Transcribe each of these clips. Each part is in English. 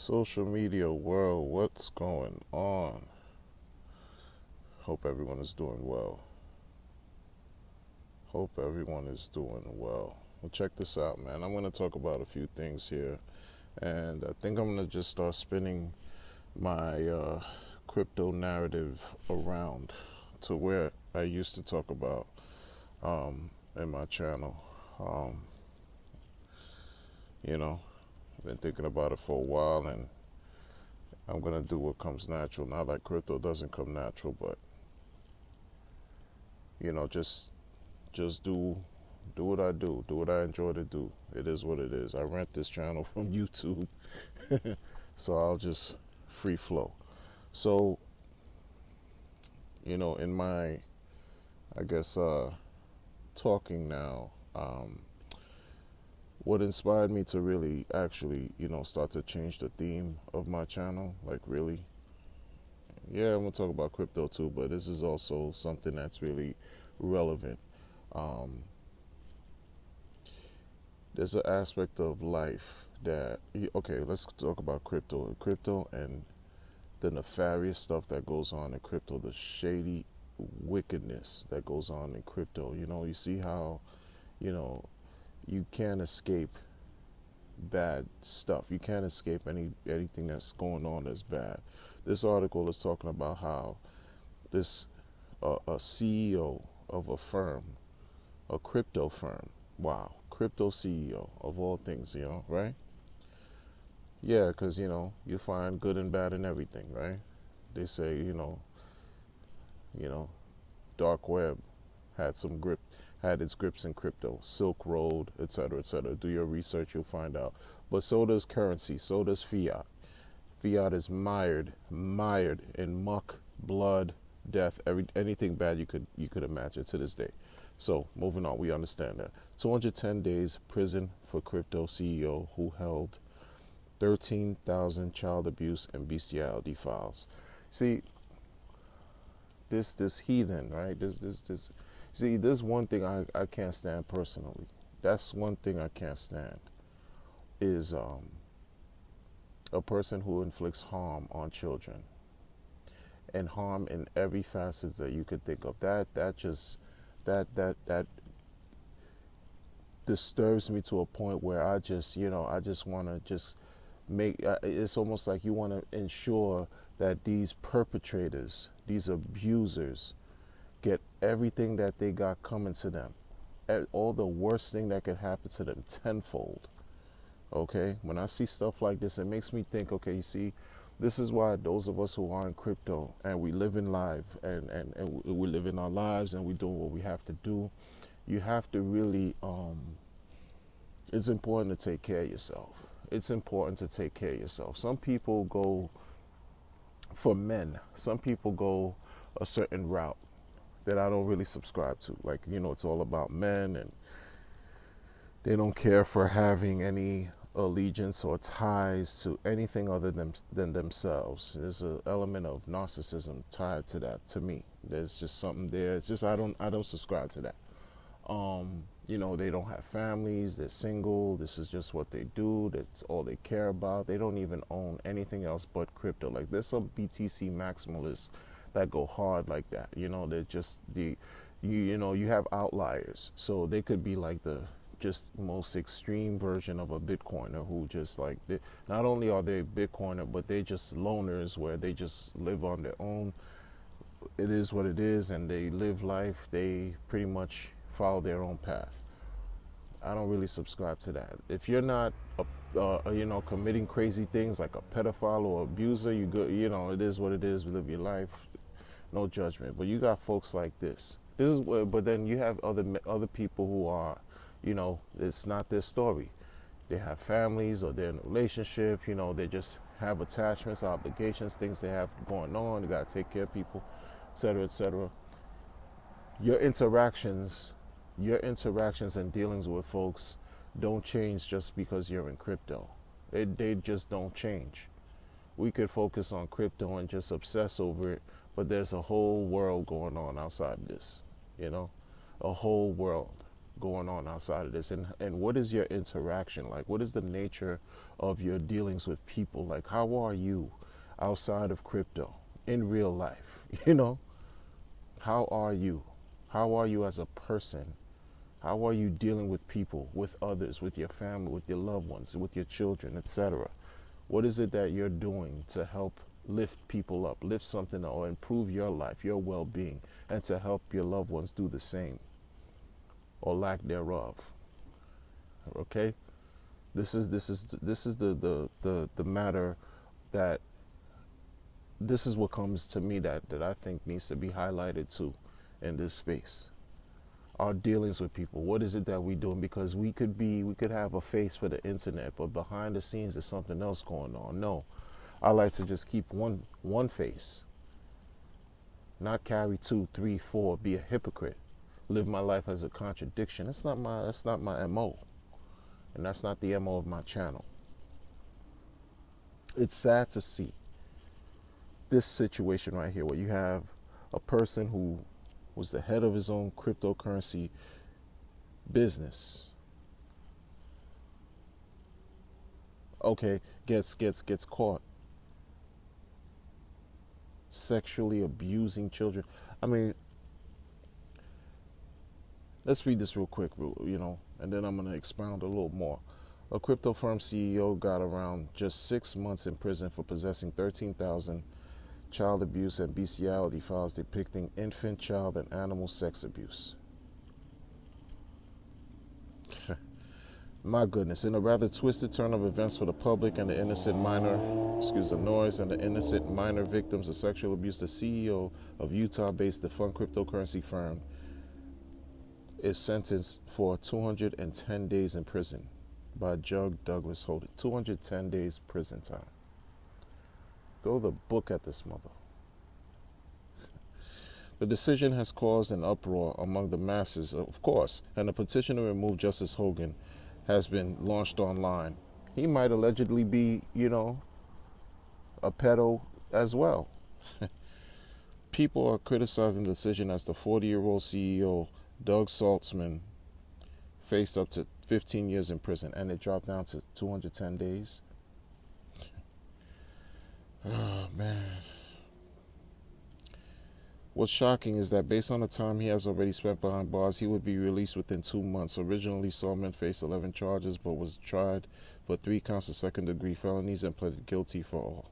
Social media world, what's going on? Hope everyone is doing well. Hope everyone is doing well. Well, check this out, man. I'm going to talk about a few things here, and I think I'm going to just start spinning my crypto narrative around to where I used to talk about in my channel. Um, I've been thinking about it for a while, and I'm going to do what comes natural. Not like crypto doesn't come natural, but just do what I do what I enjoy to do. It is what it is. I rent this channel from YouTube, so I'll just free flow. So, in my, I guess, talking now, what inspired me to really actually, start to change the theme of my channel, like really, yeah, I'm gonna talk about crypto too, but this is also something that's really relevant. Um, there's an aspect of life that, okay, let's talk about crypto and the nefarious stuff that goes on in crypto, the shady wickedness that goes on in crypto. You see how, you know you can't escape bad stuff. You can't escape anything that's going on that's bad. This article is talking about how this a CEO of a firm, a crypto firm, wow, crypto CEO of all things, right? Yeah, because you find good and bad in everything, right? They say you know dark web had some grip, had its grips in crypto, Silk Road, etc., etc. Do your research, you'll find out. But so does currency, so does fiat. Fiat is mired in muck, blood, death, anything bad you could imagine to this day. So moving on, we understand that. 210 days prison for crypto CEO who held 13,000 child abuse and bestiality files. See, this heathen, right? This. See, there's one thing I can't stand personally. That's one thing I can't stand is a person who inflicts harm on children, and harm in every facet that you could think of. That disturbs me to a point where I just want to just make. It's almost like you want to ensure that these perpetrators, these abusers, get everything that they got coming to them, all the worst thing that could happen to them tenfold. Okay, when I see stuff like this, it makes me think, okay, you see, this is why those of us who are in crypto and we live in life and we live in our lives and we do what we have to do, you have to really, it's important to take care of yourself. It's important to take care of yourself. Some people go, for men, some people go a certain route that I don't really subscribe to. Like, it's all about men, and they don't care for having any allegiance or ties to anything other than themselves. There's an element of narcissism tied to that. To me, there's just something there. It's just I don't subscribe to that. They don't have families. They're single. This is just what they do. That's all they care about. They don't even own anything else but crypto. Like, there's some BTC maximalists that go hard like that. They're just you have outliers. So they could be like the just most extreme version of a Bitcoiner who just like, not only are they Bitcoiner, but they're just loners where they just live on their own. It is what it is, and they live life. They pretty much follow their own path. I don't really subscribe to that. If you're not, committing crazy things like a pedophile or abuser, you go, it is what it is. Live your life, no judgment. But you got folks like this. But then you have other people who are, it's not their story. They have families or they're in a relationship. They just have attachments, obligations, things they have going on. You got to take care of people, etc., etc. Your interactions and dealings with folks don't change just because you're in crypto. They just don't change. We could focus on crypto and just obsess over it, but there's a whole world going on outside this, a whole world. going on outside of this, and what is your interaction like? What is the nature of your dealings with people? Like, how are you outside of crypto in real life? How are you? How are you as a person? How are you dealing with people, with others, with your family, with your loved ones, with your children, etc.? What is it that you're doing to help lift people up, lift something up, or improve your life, your well-being, and to help your loved ones do the same, or lack thereof? Okay, this is the matter that this is what comes to me that I think needs to be highlighted too in this space. Our dealings with people. What is it that we doing? Because we could have a face for the internet, but behind the scenes there's something else going on. No, I like to just keep one face, not carry two, three, four, be a hypocrite, live my life as a contradiction. That's not my MO, and that's not the MO of my channel. It's sad to see this situation right here, where you have a person who was the head of his own cryptocurrency business, okay, gets caught sexually abusing children. I mean, let's read this real quick, and then I'm going to expound a little more. A crypto firm CEO got around just 6 months in prison for possessing 13,000 child abuse and bestiality files depicting infant, child, and animal sex abuse. My goodness, in a rather twisted turn of events for the public and the innocent minor, and the innocent minor victims of sexual abuse, the CEO of Utah-based defunct cryptocurrency firm is sentenced for 210 days in prison by Judge Douglas Holding. 210 days prison time. Throw the book at this mother. The decision has caused an uproar among the masses, of course, and a petition to remove Justice Hogan has been launched online. He might allegedly be, a pedo as well. People are criticizing the decision as the 40-year-old CEO, Doug Saltzman, faced up to 15 years in prison, and it dropped down to 210 days. Oh, man. What's shocking is that based on the time he has already spent behind bars, he would be released within 2 months. Originally, Saltzman faced 11 charges, but was tried for 3 counts of second-degree felonies and pleaded guilty for all.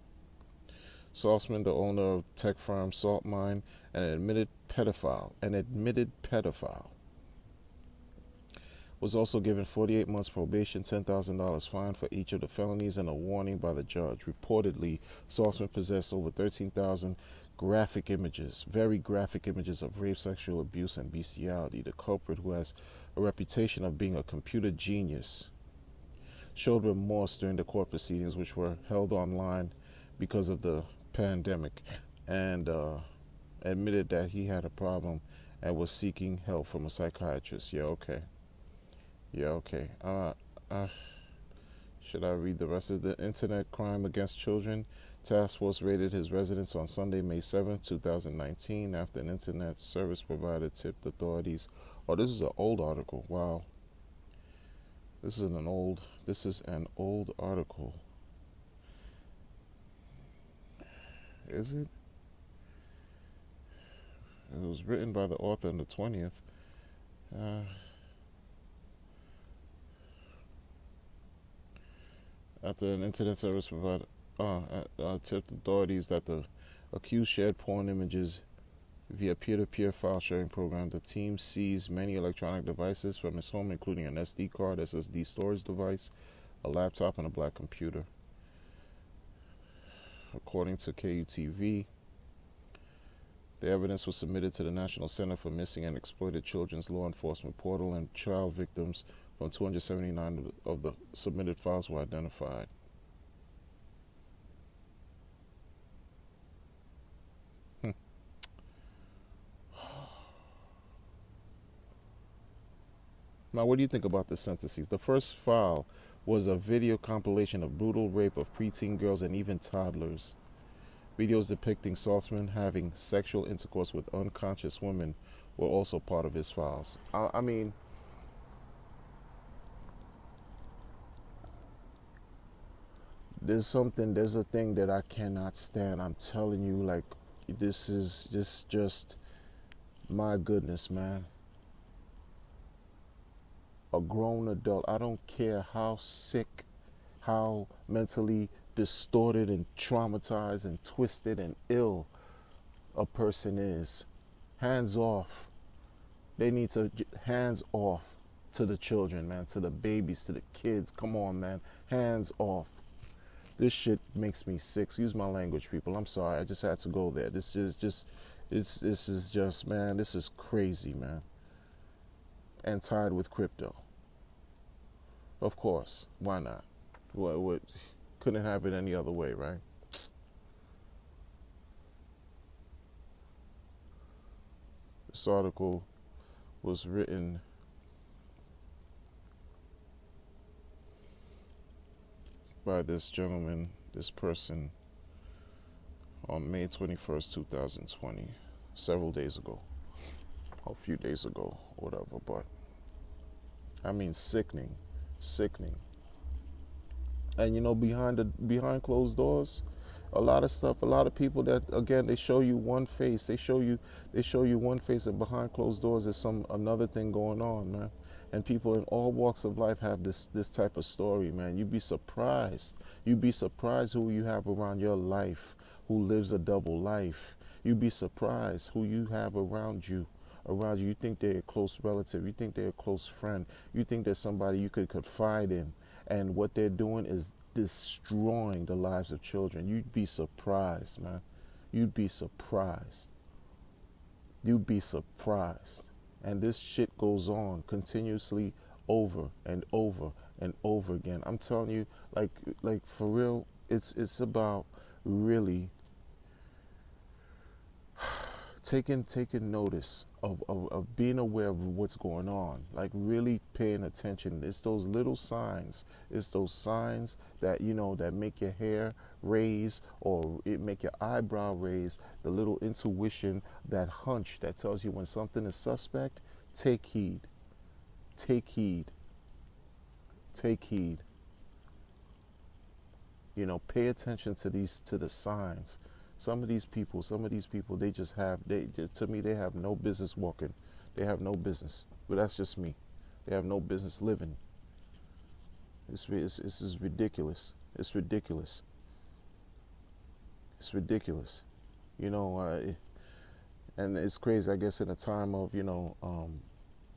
Saltzman, the owner of tech firm Saltmine, an admitted pedophile, was also given 48 months probation, $10,000 fine for each of the felonies, and a warning by the judge. Reportedly, Saltzman possessed over 13,000 graphic images, very graphic images of rape, sexual abuse, and bestiality. The culprit, who has a reputation of being a computer genius, showed remorse during the court proceedings, which were held online because of the pandemic, and admitted that he had a problem and was seeking help from a psychiatrist. Yeah, okay. Should I read the rest of the internet crime against children? Task Force raided his residence on Sunday, May 7, 2019, after an internet service provider tipped authorities. Oh, this is an old article. Wow. This is an old article. Is it? It was written by the author on the 20th. After an internet service provider tipped authorities that the accused shared porn images via peer-to-peer file sharing program, the team seized many electronic devices from his home, including an SD card, SSD storage device, a laptop, and a black computer. According to KUTV, the evidence was submitted to the National Center for Missing and Exploited Children's Law Enforcement Portal, and child victims from 279 of the submitted files were identified. Now, what do you think about the sentences? The first file was a video compilation of brutal rape of preteen girls and even toddlers. Videos depicting Saltzman having sexual intercourse with unconscious women were also part of his files. I mean, There's a thing that I cannot stand. I'm telling you, like, this is just my goodness, man. A grown adult, I don't care how sick, how mentally distorted and traumatized and twisted and ill a person is. Hands off. They need to hands off to the children, man, to the babies, to the kids. Come on, man. Hands off. This shit makes me sick. Excuse my language, people. I'm sorry. I just had to go there. This is just this is just, man, this is crazy, man. And tied with crypto. Of course. Why not? What couldn't have it any other way, right? This article was written by this gentleman, this person, on May 21st, 2020, several days ago, a few days ago, whatever. But I mean, sickening, sickening. And you know, behind closed doors, a lot of stuff, a lot of people that, again, they show you one face, they show you one face, and behind closed doors there's some another thing going on, man. And people in all walks of life have this type of story, man. You'd be surprised who you have around your life who lives a double life. You'd be surprised who you have around you. You think they're a close relative, you think they're a close friend, you think there's somebody you could confide in, and what they're doing is destroying the lives of children. You'd be surprised, man. You'd be surprised. You'd be surprised. And this shit goes on continuously over and over and over again. I'm telling you, like for real, it's about really taking notice of being aware of what's going on, like really paying attention. It's those little signs. It's those signs that, you know, that make your hair raise or it make your eyebrow raise, the little intuition, that hunch that tells you when something is suspect. Take heed. Take heed. Take heed. You know, pay attention to the signs. Some of these people, they just have, to me, they have no business walking. They have no business. But that's just me. They have no business living. This is ridiculous. It's ridiculous. It's ridiculous. You know, and it's crazy, I guess, in a time of, you know,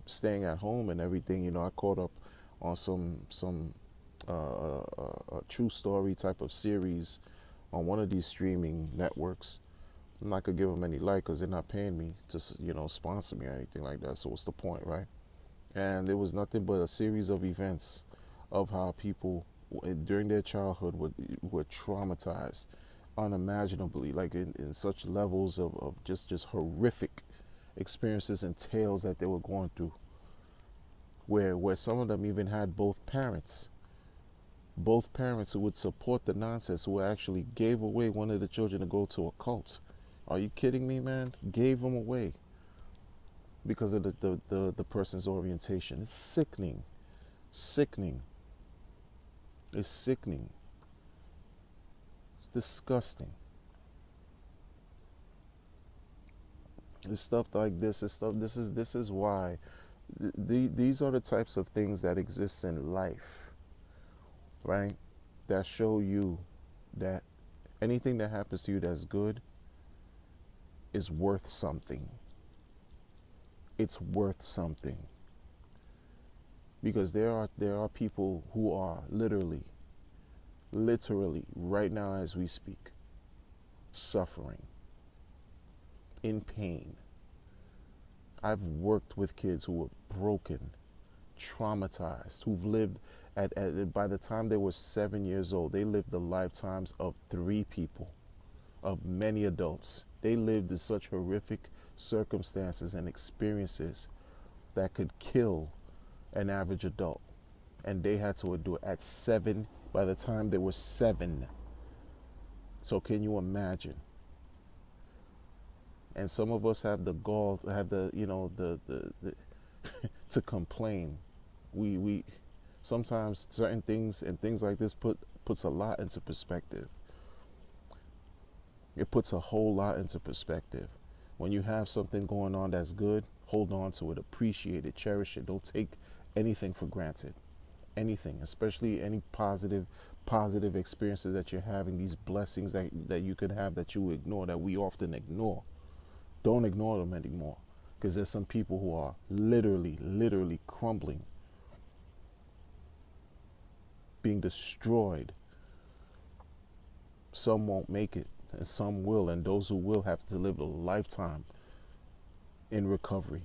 staying at home and everything. You know, I caught up on some a true story type of series on one of these streaming networks. I'm not gonna give them any like because they're not paying me to, you know, sponsor me or anything like that. So what's the point, right? And there was nothing but a series of events of how people during their childhood were traumatized unimaginably, like in such levels of just horrific experiences and tales that they were going through, where some of them even had both parents who would support the nonsense, who actually gave away one of the children to go to a cult. Are you kidding me, man? Gave them away because of the person's orientation. It's sickening. Sickening. It's sickening. It's disgusting. It's stuff like this. This is why these are the types of things that exist in life, right? That show you that anything that happens to you that's good is worth something. It's worth something. Because there are people who are literally right now as we speak, suffering, in pain. I've worked with kids who were broken, traumatized, who've lived by the time they were 7 years old, they lived the lifetimes of 3 people, of many adults. They lived in such horrific circumstances and experiences that could kill an average adult. And they had to endure at 7, by the time they were 7. So can you imagine? And some of us have the gall, have the, you know, the to complain. Sometimes certain things and things like this puts a lot into perspective. It puts a whole lot into perspective. When you have something going on that's good, hold on to it, appreciate it, cherish it. Don't take anything for granted. Anything, especially any positive experiences that you're having, these blessings that you could have that you ignore, that we often ignore. Don't ignore them anymore, because there's some people who are literally crumbling, being destroyed. Some won't make it, and some will, and those who will have to live a lifetime in recovery.